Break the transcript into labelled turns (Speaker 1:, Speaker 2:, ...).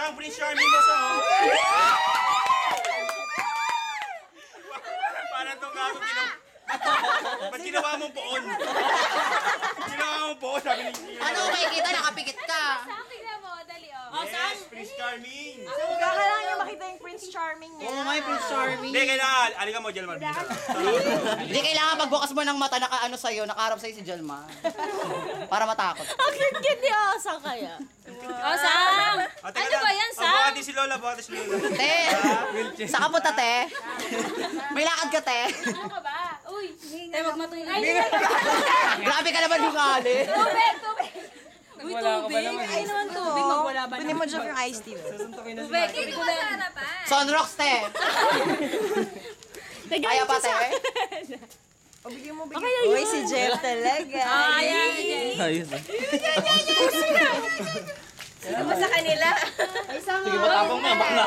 Speaker 1: ang Prince Charming mo sa Parang itong gago ba't ginawa mong poon? Ginawa mong poon, sabi ni
Speaker 2: Ano makikita? Nakapikit ka.
Speaker 3: Saan tignan mo? Dali, oh.
Speaker 1: Yes, Prince Charming!
Speaker 4: Kailangan niya makita yung Prince Charming niya.
Speaker 2: Oo nga, Prince Charming.
Speaker 1: Hindi, kailangan. Alikan mo, Jelmar.
Speaker 2: Hindi kailangan pagbukas mo ng mata, nakaano sa'yo, nakaharap sa'yo si Jelma. Para matakot.
Speaker 4: Ang cute ni Osang kaya.
Speaker 3: Oh, Sam! Ano ba yan, Sam?
Speaker 1: Bukati si Lola, bukati si Lola.
Speaker 2: Te, saan ka punta, te? May lakad ka, te.
Speaker 3: Ano ka ba? Uy, tayo magmatuloy. Ay,
Speaker 2: Grabe ka naman hukali.
Speaker 3: tubig, tubig. Uy,
Speaker 5: Wala ka ba
Speaker 3: tubig.
Speaker 5: naman
Speaker 3: Ay, naman tubig. Magwala ba
Speaker 4: Kunin mo dyan yung iced tea.
Speaker 5: Susuntukin na si
Speaker 3: Tubig,
Speaker 5: Michael.
Speaker 3: dito ka sa harapan.
Speaker 2: Sunrocks, te. Kaya pa, te.
Speaker 4: O, bigyan mo, bigyan mo. Uy, si Jeff talaga.
Speaker 3: Ayan,
Speaker 5: Ayos ah.
Speaker 4: Sino ba sa kanila?
Speaker 5: Sige, matapang na, bakla.